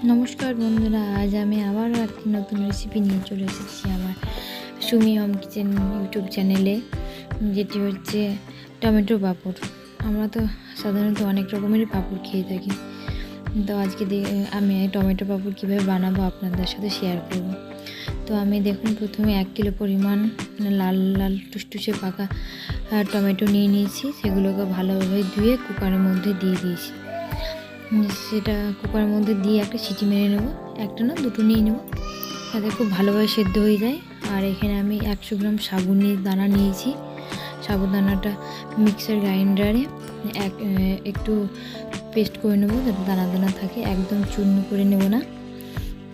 নমস্কার বন্ধুরা, আজ আমি আবারও একটি নতুন রেসিপি নিয়ে চলে এসেছি আমার সুমি হোম কিচেন ইউটিউব চ্যানেলে, যেটি হচ্ছে টমেটো পাঁপড়। আমরা তো সাধারণত অনেক রকমেরই পাঁপড় খেয়ে থাকি, তো আজকে আমি টমেটো পাঁপড় কীভাবে বানাবো আপনাদের সাথে শেয়ার করব। তো আমি দেখুন প্রথমে 1 কিলো পরিমাণ লাল লাল টুসটুসে পাকা টমেটো নিয়ে নিয়েছি। সেগুলোকে ভালোভাবে ধুয়ে কুকারের মধ্যে দিয়ে দিয়েছি। সেটা কুকারের মধ্যে দিয়ে একটা সিটি মেরে নেব, একটা না দুটো নিয়ে নেব, যাতে খুব ভালোভাবে সেদ্ধ হয়ে যায়। আর এখানে আমি 100 গ্রাম সাবুনের দানা নিয়েছি। সাবুদানাটা মিক্সার গ্রাইন্ডারে একটু পেস্ট করে নেব, যাতে দানা দানা থাকে, একদম চূর্ণ করে নেব না।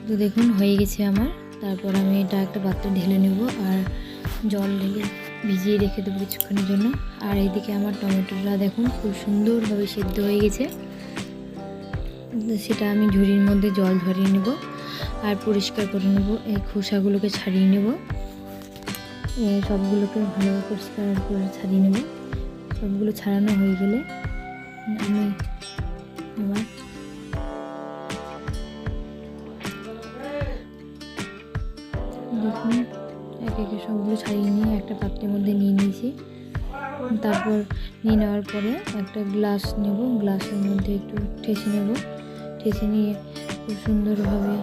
তো দেখুন হয়ে গেছে আমার। তারপর আমি এটা একটা পাত্রে ঢেলে নেব আর জল ঢেলে ভিজিয়ে রেখে দেবো কিছুক্ষণের জন্য। আর এইদিকে আমার টমেটোটা দেখুন খুব সুন্দরভাবে সেদ্ধ হয়ে গেছে। সেটা আমি ঝুড়ির মধ্যে জল ঝরিয়ে নেব আর পরিষ্কার করে নেব। এই খোসাগুলোকে ছাড়িয়ে নেব, সবগুলোকে ভালোভাবে পরিষ্কার করে ছাড়িয়ে নেব। সবগুলো ছাড়ানো হয়ে গেলে আমি আবার দেখুন একে একে সবগুলো ছাড়িয়ে নিয়ে একটা পাত্রের মধ্যে নিয়ে নিয়েছি। তারপর নিয়ে নেওয়ার পরে একটা গ্লাস নেব, গ্লাসের মধ্যে একটু ঠেসে নেব, ঠেসে নিয়ে খুব সুন্দরভাবে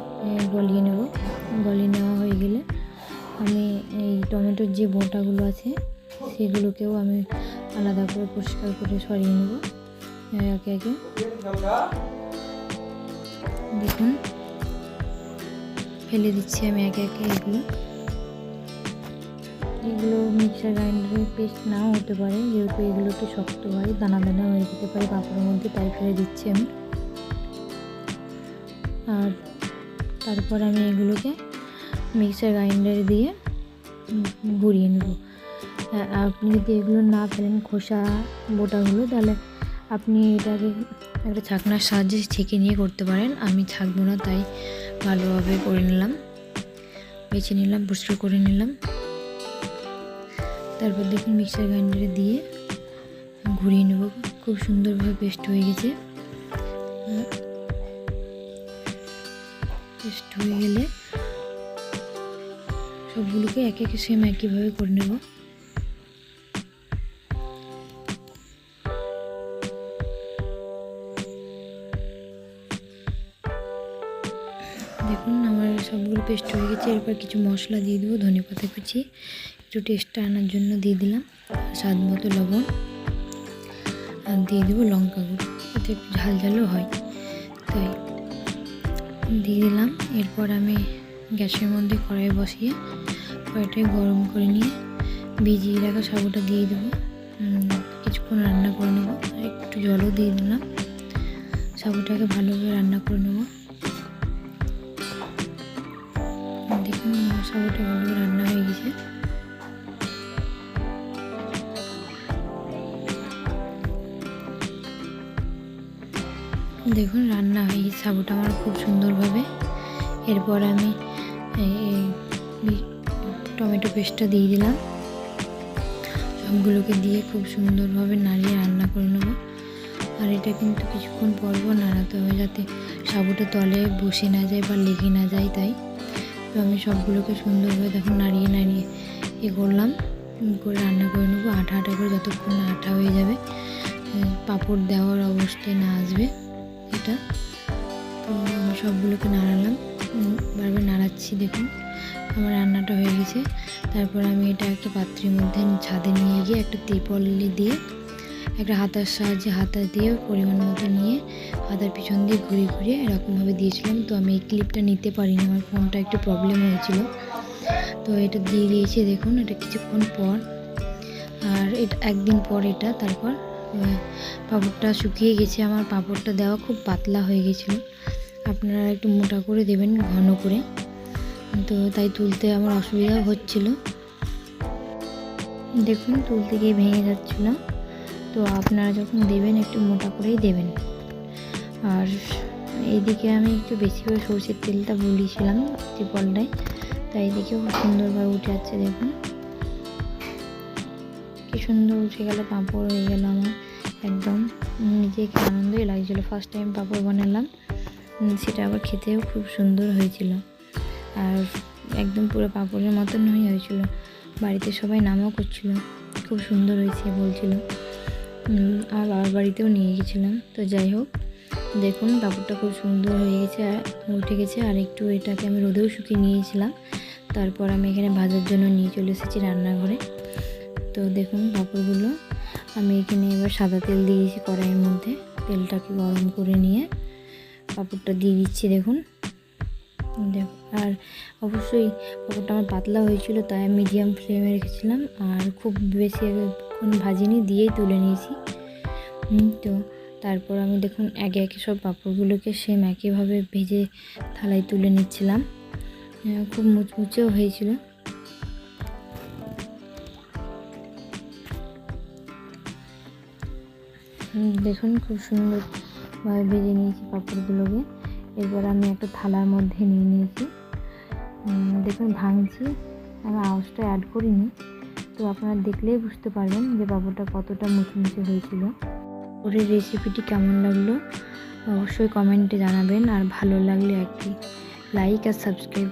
গলিয়ে নেব। গলিয়ে নেওয়া হয়ে গেলে আমি এই টমেটোর যে বোঁটাগুলো আছে সেগুলোকেও আমি আলাদা করে পরিষ্কার করে সরিয়ে নেব একে একে। দেখুন ফেলে দিচ্ছি আমি একে একে। এগুলো মিক্সার গ্রাইন্ডারে পেস্ট নাও হতে পারে, যেহেতু এগুলো একটু শক্ত হয়, দানা দানা হয়ে যেতে পারে পাঁপড়ের মধ্যে, তাই ফেলে দিচ্ছি আমি। আর তারপর আমি এগুলোকে মিক্সার গ্রাইন্ডারে দিয়ে গুঁড়িয়ে নেব। আপনি যদি এগুলো না ফেলেন খোসা বোটাগুলো, তাহলে আপনি এটাকে একটা ছাকনার সাহায্যে ছেঁকে নিয়ে করতে পারেন। আমি ছাকবো না, তাই ভালোভাবে করে নিলাম, বেছে নিলাম, পরিষ্কার করে নিলাম। তারপর দেখুন মিক্সার গ্রাইন্ডারে দিয়ে ঘুরিয়ে নেব। খুব সুন্দরভাবে পেস্ট হয়ে গেছে। পেস্ট হয়ে গেলে সবগুলোকে একে একে সেম একইভাবে করে নেব। দেখুন আমার সবগুলো পেস্ট হয়ে গেছে। এরপর কিছু মশলা দিয়ে দেবো, ধনেপাতা কুচি, একটু টেস্টটা আনার জন্য দিয়ে দিলাম, স্বাদ মতো লবণ, আর দিয়ে দেবো লঙ্কা গুঁড়ো, এতে একটু ঝাল ঝালও হয়, তাই দিয়ে দিলাম। এরপর আমি গ্যাসের মধ্যে কড়াই বসিয়ে কড়াইটাকে গরম করে নিয়ে ভিজিয়ে রাখা সাবুটা দিয়ে দেবো, কিছুক্ষণ রান্না করে নেবো। আর একটু জলও দিয়ে দিলাম, সাবুটাকে ভালোভাবে রান্না করে নেবো। দেখুন সাবুটা ভালোভাবে রান্না হয়ে গেছে। দেখুন রান্না হয়ে গেছে সাবুটা আমার খুব সুন্দরভাবে। এরপর আমি টমেটো পেস্টটা দিয়ে দিলাম, সবগুলোকে দিয়ে খুব সুন্দরভাবে নাড়িয়ে রান্না করে নেব। আর এটা কিন্তু কিছুক্ষণ পর নাড়াতে হবে, যাতে সাবুটা তলে বসে না যায় বা লেগে না যায়, তাই তো আমি সবগুলোকে সুন্দরভাবে দেখুন নাড়িয়ে নাড়িয়ে করলাম, করে রান্না করে নেবো আঠা আঠা করে, যতক্ষণ না আঠা হয়ে যাবে, পাঁপড় দেওয়ার অবস্থায় না আসবে এটা। তো আমি সবগুলোকে নাড়ালাম, বারবার নাড়াচ্ছি। দেখুন আমার রান্নাটা হয়ে গেছে। তারপর আমি এটা একটা পাত্রের মধ্যে ছাদে নিয়ে গিয়ে একটা ত্রিপল দিয়ে একটা হাতার সাহায্যে হাতা দিয়ে পরিমাণ মতো নিয়ে হাতার পিছন দিয়ে ঘুরিয়ে ঘুরিয়ে এরকমভাবে দিয়েছিলাম। তো আমি এই ক্লিপটা নিতে পারিনি, আমার ফোনটা একটু প্রবলেম হয়েছিল, তো এটা দিয়ে দিয়েছি। দেখুন এটা কিছুক্ষণ পর, আর এটা একদিন পর এটা। তারপর পাঁপড়টা শুকিয়ে গেছে, আমার পাঁপড়টা দেওয়া খুব পাতলা হয়ে গেছিলো, আপনারা একটু মোটা করে দেবেন, ঘন করে, তো তাই তুলতে আমার অসুবিধা হচ্ছিল। দেখুন তুলতে গিয়ে ভেঙে যাচ্ছিল, তো আপনারা যখন দেবেন একটু মোটা করেই দেবেন। আর এইদিকে আমি একটু বেশি করে সরষের তেলটা বুলিয়েছিলাম ত্রিপলটায়, তাই এদিকেও সুন্দরভাবে উঠে যাচ্ছে। দেখুন কি সুন্দর উঠে গেল, পাঁপড় হয়ে গেল আমার, একদম নিজেকে আনন্দই লাগছিলো। ফার্স্ট টাইম পাঁপড় বানালাম, সেটা আবার খেতেও খুব সুন্দর হয়েছিল। আর একদম পুরো পাঁপড়ের মতন হয়েছিল। বাড়িতে সবাই নামও করছিল, খুব সুন্দর হয়েছে বলছিল। আর বাবার বাড়িতেও নিয়ে গেছিলাম। তো যাই হোক, দেখুন পাঁপড়টা খুব সুন্দর হয়ে গেছে, উঠে গেছে। আর একটু এটাকে আমি রোদেও শুকিয়ে নিয়েছিলাম। তারপর আমি এখানে ভাজার জন্য নিয়ে চলে এসেছি রান্নাঘরে। তো দেখুন পাঁপড়গুলো আমি এখানে এবার সাদা তেল দিয়েছি কড়াইয়ের মধ্যে। তেলটাকে গরম করে নিয়ে পাঁপড়টা দিয়ে দিচ্ছি। দেখুন আর অবশ্যই পাঁপড়টা আমার পাতলা হয়েছিল, তাই আমি মিডিয়াম ফ্লেমে রেখেছিলাম। আর খুব বেশি এখন ভাজিনি, দিয়েই তুলে নিয়েছি। তো তারপর আমি দেখুন একে একে সব পাঁপড়গুলোকে সেম একইভাবে ভেজে থালায় তুলে নিচ্ছিলাম। খুব মুচমুচেও হয়েছিল। দেখুন খুব সুন্দরভাবে ভেজে নিয়েছি পাঁপড়গুলোকে। এরপর আমি একটা থালার মধ্যে নিয়ে নিয়েছি। দেখুন ভাঙছি, আমি আওয়াজটা অ্যাড করিনি। তো আপনারা দেখলেই বুঝতে পারবেন যে পাঁপড়টা কতটা মুচমুচে হয়েছিল। ওর রেসিপিটি কেমন লাগলো অবশ্যই কমেন্টে জানাবেন। আর ভালো লাগলে একটি লাইক আর সাবস্ক্রাইব